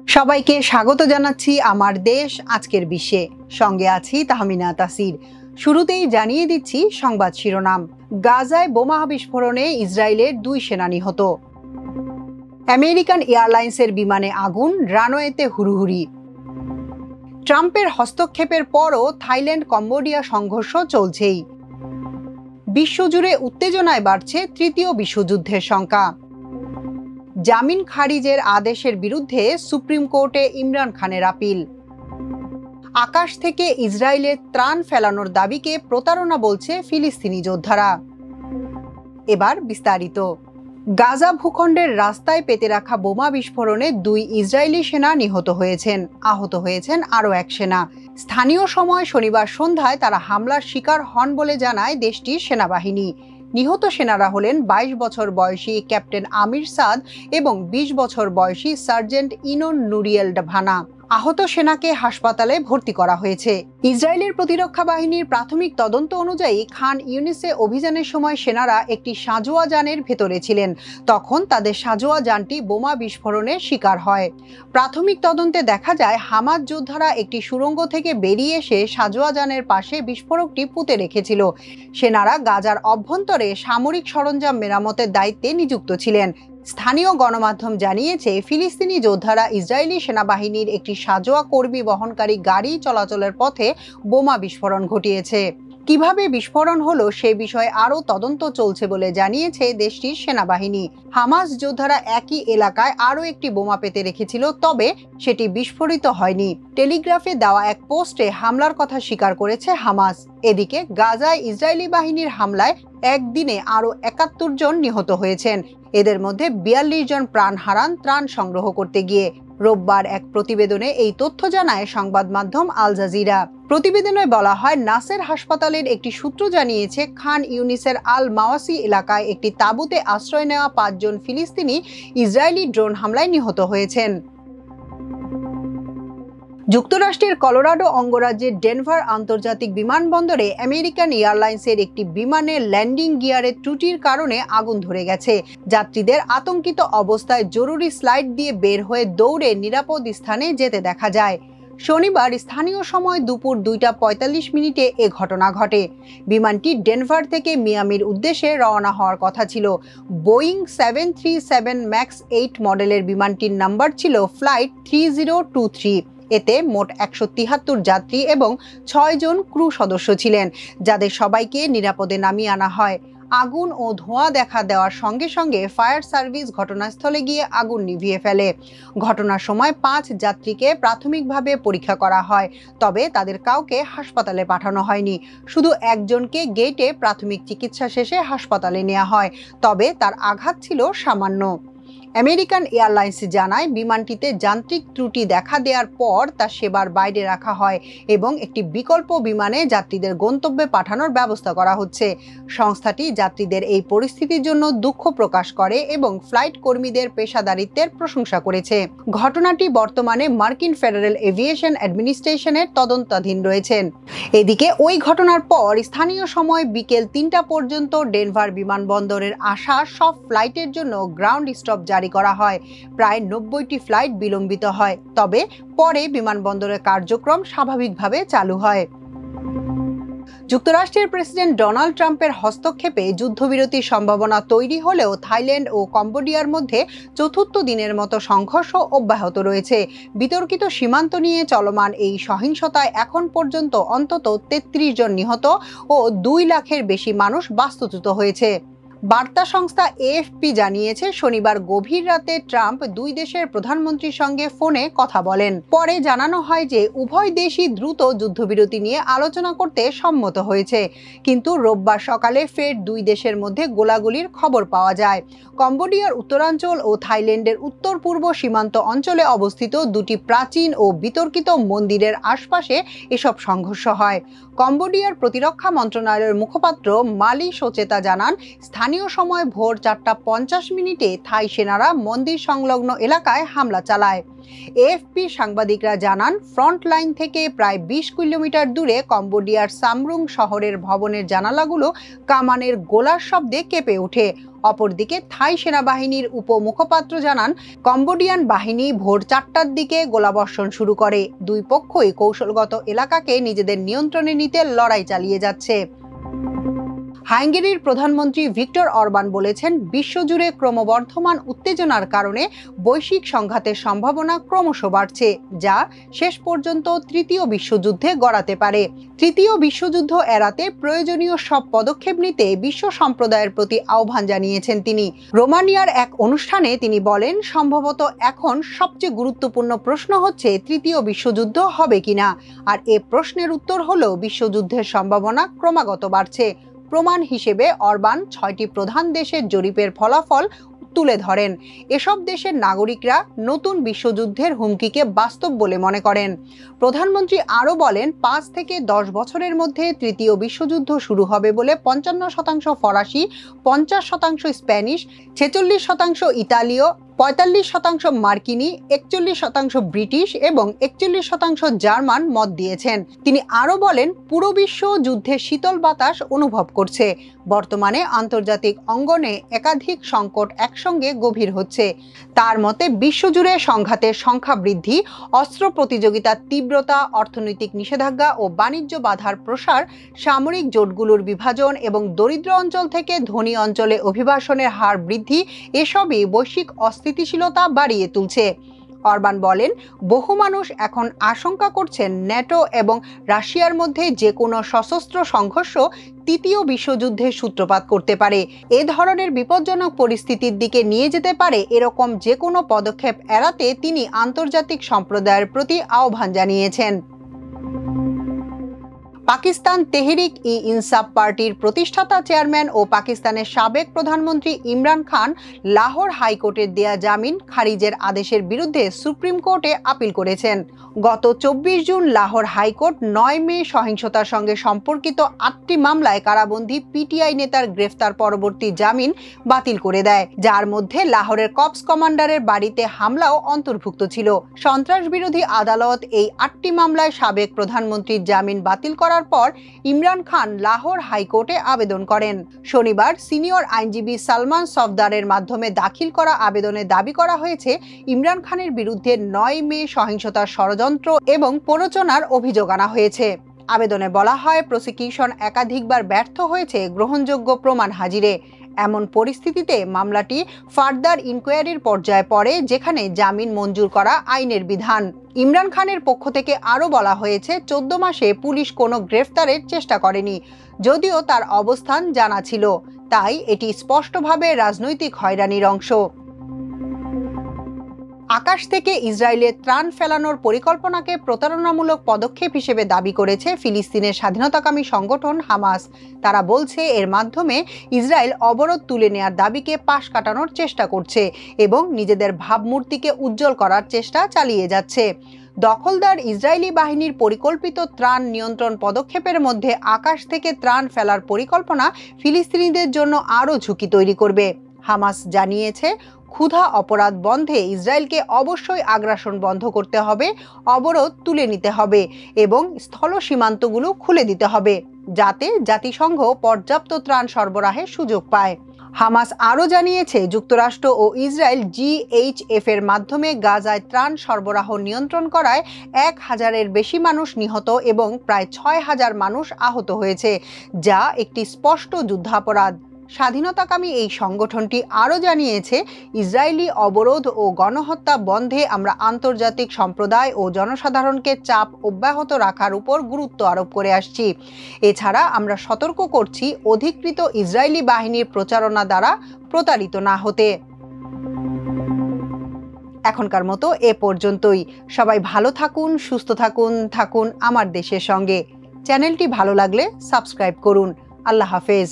সবাইকে স্বাগত জানাচ্ছি আমার দেশ আজকের বিশ্বে। সঙ্গে আছি তাহমিনা তাসির। শুরুতেই জানিয়ে দিচ্ছি সংবাদ শিরোনাম। গাজায় বোমা বিস্ফোরণে ইসরায়েলের 2 সেনা নিহত। আমেরিকান এয়ারলাইন্সের বিমানে আগুন, রানওয়েতে হুড়োহুড়ি। ট্রাম্পের হস্তক্ষেপের পরও থাইল্যান্ড কম্বোডিয়া সংঘর্ষ চলছেই। বিশ্বজুড়ে উত্তেজনায় বাড়ছে তৃতীয় বিশ্বযুদ্ধের শঙ্কা। জামিন খারিজের আদেশের বিরুদ্ধে সুপ্রিম কোর্টে ইমরান খানের আপিল। আকাশ থেকে ইসরায়েলের ত্রাণ ফেলানোর দাবিকে প্রতারণা বলছে ফিলিস্তিনি যোদ্ধারা। এবার বিস্তারিত। গাজা ভূখণ্ডের রাস্তায় পেতে রাখা বোমা বিস্ফোরণে 2 ইসরায়েলি সেনা নিহত হয়েছেন। আহত হয়েছেন আরও 1 সেনা। স্থানীয় সময় শনিবার সন্ধ্যায় তারা হামলার শিকার হন বলে জানায় দেশটির সেনাবাহিনী। নিহত সেনারা হলেন 22 বছর বয়সী ক্যাপ্টেন আমির সাদ এবং 20 বছর বয়সী সার্জেন্ট ইনন নুরিয়েল ভানা। আহত সেনাকে হাসপাতালে ভর্তি করা হয়েছে। ইসরায়েলের প্রতিরক্ষা বাহিনীর প্রাথমিক তদন্ত অনুযায়ী খান ইউনিসে অভিযানের সময় সেনারা একটি সাঁজোয়া যানের ভেতরে ছিলেন। তখন তাদের সাঁজোয়া যানটি বোমা বিস্ফোরণের শিকার হয়। প্রাথমিক তদন্তে দেখা যায় হামাস যোদ্ধারা একটি সুড়ঙ্গ থেকে বেরিয়ে এসে সাঁজোয়া যানের পাশে বিস্ফোরকটি পুঁতে রেখেছিল। সেনারা গাজার অভ্যন্তরে সামরিক সরঞ্জাম মেরামতের দায়িত্বে নিযুক্ত ছিলেন। স্থানীয় গণমাধ্যম জানিয়েছে ফিলিস্তিনি যোদ্ধারা ইসরায়েলি সেনাবাহিনীর একটি সাঁজোয়া কর্মী বহনকারী গাড়ি চলাচলের পথে বোমা বিস্ফোরণ ঘটিয়েছে। কিভাবে বিস্ফোরণ হলো সে বিষয়ে আরও তদন্ত চলছে বলে জানিয়েছে দেশটির সেনাবাহিনী। হামাস যোদ্ধারা একই এলাকায় আরও একটি বোমা পেতে রেখেছিল, তবে সেটি বিস্ফোরিত হয়নি। টেলিগ্রাফে দেওয়া এক পোস্টে হামলার কথা স্বীকার করেছে হামাস। এদিকে গাজায় ইসরায়েলি বাহিনীর হামলায় একদিনে আরও 71 জন নিহত হয়েছেন। এদের মধ্যে 42 জন প্রাণ হারান ত্রাণ সংগ্রহ করতে গিয়ে। রোববার এক প্রতিবেদনে এই তথ্য জানায় সংবাদ মাধ্যম আল জাজিরা। প্রতিবেদনে বলা হয়, নাসের হাসপাতালের একটি সূত্র জানিয়েছে খান ইউনিসের আল মাওয়াসি এলাকায় একটি তাঁবুতে আশ্রয় নেওয়া 5 জন ফিলিস্তিনি ইসরায়েলি ড্রোন হামলায় নিহত হয়েছেন। যুক্তরাষ্ট্রের কলোরাডো অঙ্গরাজ্যের ডেনভার আন্তর্জাতিক বিমানবন্দরে আমেরিকান এয়ারলাইন্সের একটি বিমানের ল্যান্ডিং গিয়ারের ত্রুটির কারণে আগুন ধরে গেছে। যাত্রীদের আতঙ্কিত অবস্থায় জরুরি স্লাইড দিয়ে বের হয়ে দৌড়ে নিরাপদ স্থানে যেতে দেখা যায়। শনিবার স্থানীয় সময় দুপুর 2:45 এ ঘটনা ঘটে। বিমানটি ডেনভার থেকে মিয়ামির উদ্দেশ্যে রওনা হওয়ার কথা ছিল। বোয়িং 737 ম্যাক্স 8 মডেলের বিমানটির নাম্বার ছিল ফ্লাইট 3023। এতে মোট 173 যাত্রী এবং 6 জন ক্রু সদস্য ছিলেন, যাদের সবাইকে নিরাপদে নামিয়ে আনা হয়। আগুন ও ধোঁয়া দেখা দেওয়ার সঙ্গে সঙ্গে ফায়ার সার্ভিস ঘটনাস্থলে গিয়ে আগুন নিভিয়ে ফেলে। ঘটনার সময় 5 যাত্রীকে প্রাথমিকভাবে পরীক্ষা করা হয়, তবে তাদের কাউকে হাসপাতালে পাঠানো হয়নি। শুধু একজনকে গেটে প্রাথমিক চিকিৎসা শেষে হাসপাতালে নেওয়া হয়, তবে তার আঘাত ছিল সামান্য। আমেরিকান এয়ারলাইন্স জানায় বিমানটিতে যান্ত্রিক ত্রুটি দেখা দেওয়ার পর তা সেবার বাইরে রাখা হয় এবং একটি বিকল্প বিমানে যাত্রীদের গন্তব্যে পাঠানোর ব্যবস্থা করা হচ্ছে। সংস্থাটি যাত্রীদের এই পরিস্থিতির জন্য দুঃখ প্রকাশ করে এবং ফ্লাইট কর্মীদের পেশাদারিত্বের প্রশংসা করেছে। ঘটনাটি বর্তমানে মার্কিন ফেডারেল এভিয়েশন অ্যাডমিনিস্ট্রেশনের তদন্তাধীন রয়েছেন। এদিকে ওই ঘটনার পর স্থানীয় সময় বিকেল 3টা পর্যন্ত ডেনভার বিমানবন্দরের আসা সব ফ্লাইটের জন্য গ্রাউন্ড স্টপ জারি করা হয়। প্রায় 90টি ফ্লাইট বিলম্বিত হয়, তবে পরে বিমানবন্দরের কার্যক্রম স্বাভাবিকভাবে চালু হয়। যুক্তরাষ্ট্রের প্রেসিডেন্ট ডোনাল্ড ট্রাম্পের হস্তক্ষেপে যুদ্ধবিরতির সম্ভাবনা তৈরি হলেও থাইল্যান্ড ও কম্বোডিয়ার মধ্যে চতুর্থ দিনের মতো সংঘর্ষ অব্যাহত রয়েছে। বিতর্কিত সীমান্ত নিয়ে চলমান এই সহিংসতায় এখন পর্যন্ত অন্তত 33 জন নিহত ও 2 লাখের বেশি মানুষ বাস্তুচ্যুত হয়েছে। বার্তা সংস্থা এএফপি জানিয়েছে শনিবার গভীর রাতে ট্রাম্প 2 দেশের প্রধানমন্ত্রীর সঙ্গে ফোনে কথা বলেন। পরে জানানো হয় যে উভয় দেশই দ্রুত যুদ্ধবিরতি নিয়ে আলোচনা করতে সম্মত হয়েছে, কিন্তু রোববার সকালে ফের 2 দেশের মধ্যে গোলাগুলির খবর পাওয়া যায়। কম্বোডিয়ার উত্তরাঞ্চল ও থাইল্যান্ডের উত্তর পূর্ব সীমান্ত অঞ্চলে অবস্থিত 2টি প্রাচীন ও বিতর্কিত মন্দিরের আশপাশে এসব সংঘর্ষ হয়। কম্বোডিয়ার প্রতিরক্ষা মন্ত্রণালয়ের মুখপাত্র মালি সোচেতা জানান, স্থানীয় সময় ভোর 4:50 থাই সেনারা মন্দির সংলগ্ন এলাকায় হামলা চালায়। এএফপি সাংবাদিকরা জানান, ফ্রন্ট লাইন থেকে প্রায় 20 কিলোমিটার দূরে কম্বোডিয়ার সামরুং শহরের ভবনের জানালাগুলো কামানের গোলার শব্দে কেঁপে ওঠে। অপরদিকে থাই সেনাবাহিনীর উপমুখপাত্র জানান, কম্বোডিয়ান বাহিনী ভোর 4টার দিকে গোলাবর্ষণ শুরু করে। দুই পক্ষই কৌশলগত এলাকাকে নিজেদের নিয়ন্ত্রণে নিতে লড়াই চালিয়ে যাচ্ছে। হাঙ্গেরির প্রধানমন্ত্রী ভিক্টর অরবান বলেছেন, বিশ্বজুড়ে ক্রমবর্ধমান উত্তেজনার কারণে বৈশ্বিক সংঘাতের সম্ভাবনা ক্রমশ বাড়ছে, যা শেষ পর্যন্ত তৃতীয় বিশ্বযুদ্ধে গড়াতে পারে। তৃতীয় বিশ্বযুদ্ধ এড়াতে প্রয়োজনীয় সব পদক্ষেপ নিতে বিশ্ব সম্প্রদায়ের প্রতি আহ্বান জানিয়েছেন তিনি। রোমানিয়ার এক অনুষ্ঠানে তিনি বলেন, সম্ভবত এখন সবচেয়ে গুরুত্বপূর্ণ প্রশ্ন হচ্ছে তৃতীয় বিশ্বযুদ্ধ হবে কিনা। আর এ প্রশ্নের উত্তর হলো বিশ্বযুদ্ধের সম্ভাবনা ক্রমাগত বাড়ছে। প্রমাণ হিসেবে অরবান 6টি প্রধান দেশের জরিপের ফলাফল তুলে ধরেন। এসব দেশের নাগরিকরা নতুন বিশ্বযুদ্ধের হুমকিকে বাস্তব বলে মনে করেন। প্রধানমন্ত্রী আরও বলেন, 5 থেকে 10 বছরের মধ্যে তৃতীয় বিশ্বযুদ্ধ শুরু হবে বলে 55% ফরাসি, 50% স্প্যানিশ, 46% ইতালীয়, 45% মার্কিনী, 41% ব্রিটিশ এবং 41% জার্মান মত দিয়েছেন। তিনি আরও বলেন, পুরো বিশ্ব যুদ্ধের শীতল বাতাস অনুভব করছে। বর্তমানে আন্তর্জাতিক অঙ্গনে একাধিক সংকট একসঙ্গে গভীর হচ্ছে। তার মতে বিশ্বজুড়ে সংঘাতের সংখ্যা বৃদ্ধি, অস্ত্র প্রতিযোগিতার তীব্রতা, অর্থনৈতিক নিষেধাজ্ঞা ও বাণিজ্য বাধার প্রসার, সামরিক জোটগুলোর বিভাজন এবং দরিদ্র অঞ্চল থেকে ধনী অঞ্চলে অভিবাসনের হার বৃদ্ধি এসবই বৈশ্বিক স্থিতিশীলতা বাড়িয়ে তুলছে। অরবান বলেন, বহু মানুষ এখন আশঙ্কা করছেন ন্যাটো এবং রাশিয়ার মধ্যে যে কোনো সশস্ত্র সংঘর্ষ তৃতীয় বিশ্বযুদ্ধের সূত্রপাত করতে পারে। এ ধরনের বিপজ্জনক পরিস্থিতির দিকে নিয়ে যেতে পারে এরকম যে কোনো পদক্ষেপ এড়াতে তিনি আন্তর্জাতিক সম্প্রদায়ের প্রতি আহ্বান জানিয়েছেন। পাকিস্তান তেহরিক-ই-ইনসাফ পার্টির প্রতিষ্ঠাতা চেয়ারম্যান ও পাকিস্তানের সাবেক প্রধানমন্ত্রী ইমরান খান লাহোর হাইকোর্টের দেয়া জামিন খারিজের আদেশের বিরুদ্ধে সুপ্রিম কোর্টে আপিল করেছেন। গত 24 জুন লাহোর হাইকোর্ট 9 মে সহিংসতার সঙ্গে সম্পর্কিত 8টি মামলায় কারাবন্দী পিটিআই নেতার গ্রেফতার পরবর্তী জামিন বাতিল করে দেয়, যার মধ্যে লাহোরের কপস কমান্ডারের বাড়িতে হামলাও অন্তর্ভুক্ত ছিল। সন্ত্রাস বিরোধী আদালত এই 8টি মামলায় সাবেক প্রধানমন্ত্রীর জামিন বাতিল করার পর ইমরান খান লাহোর হাইকোর্টে আবেদন করেন। শনিবার সিনিয়র আইনজীবী সালমান সফদারের মাধ্যমে দাখিল করা আবেদনে দাবি করা হয়েছে, ইমরান খানের বিরুদ্ধে 9 মে সহিংসতার ষড়যন্ত্র এবং প্ররোচনার অভিযোগ আনা হয়েছে। আবেদনে বলা হয়, প্রসিকিউশন একাধিকবার ব্যর্থ হয়েছে গ্রহণযোগ্য প্রমাণ হাজিরে। এমন পরিস্থিতিতে মামলাটি ফার্দার ইনকোয়ারির পর্যায়ে পড়ে, যেখানে জামিন মঞ্জুর করা আইনের বিধান। ইমরান খানের পক্ষ থেকে আরও বলা হয়েছে, 14 মাসে পুলিশ কোনো গ্রেফতারের চেষ্টা করেনি, যদিও তার অবস্থান জানা ছিল। তাই এটি স্পষ্টভাবে রাজনৈতিক হয়রানির অংশ। আকাশ থেকে ইসরায়েলের ত্রাণ ফেলানোর পরিকল্পনাকে প্রতারণামূলক পদক্ষেপ হিসেবে দাবি করেছে ফিলিস্তিনের স্বাধীনতাকামী সংগঠন হামাস। তারা বলছে, এর মাধ্যমে ইসরায়েল অবরোধ তুলে নেওয়ার দাবিকে পাশ কাটানোর চেষ্টা করছে এবং নিজেদের ভাবমূর্তিকে উজ্জ্বল করার চেষ্টা চালিয়ে যাচ্ছে। দখলদার ইসরায়েলি বাহিনীর পরিকল্পিত ত্রাণ নিয়ন্ত্রণ পদক্ষেপের মধ্যে আকাশ থেকে ত্রাণ ফেলার পরিকল্পনা ফিলিস্তিনিদের জন্য আরও ঝুঁকি তৈরি করবে। হামাস জানিয়েছে, ক্ষুধা অপরাধ বন্ধে ইসরায়েলকে অবশ্যই আগ্রাসন বন্ধ করতে হবে, অবরোধ তুলে নিতে হবে এবং স্থল সীমান্তগুলো খুলে দিতে হবে, যাতে জাতিসংঘ পর্যাপ্ত ত্রাণ সরবরাহের সুযোগ পায়। হামাস আরও জানিয়েছে, যুক্তরাষ্ট্র ও ইসরায়েল GHF এর মাধ্যমে গাজায় ত্রাণ সরবরাহ নিয়ন্ত্রণ করায় 1000-এর বেশি মানুষ নিহত এবং প্রায় 6000 মানুষ আহত হয়েছে, যা একটি স্পষ্ট যুদ্ধাপরাধ। স্বাধীনতাকামী এই সংগঠনটি আরও জানিয়েছে, ইসরায়েলি অবরোধ ও গণহত্যা বন্ধে আমরা আন্তর্জাতিক সম্প্রদায় ও জনসাধারণকে চাপ অব্যাহত রাখার উপর গুরুত্ব আরোপ করে আসছি। এছাড়া আমরা সতর্ক করছি অধিকৃত ইসরায়েলি বাহিনীর প্রচারণা দ্বারা প্রতারিত না হতে। এখনকার মতো এ পর্যন্তই। সবাই ভালো থাকুন, সুস্থ থাকুন আমার দেশের সঙ্গে। চ্যানেলটি ভালো লাগলে সাবস্ক্রাইব করুন। আল্লাহ হাফেজ।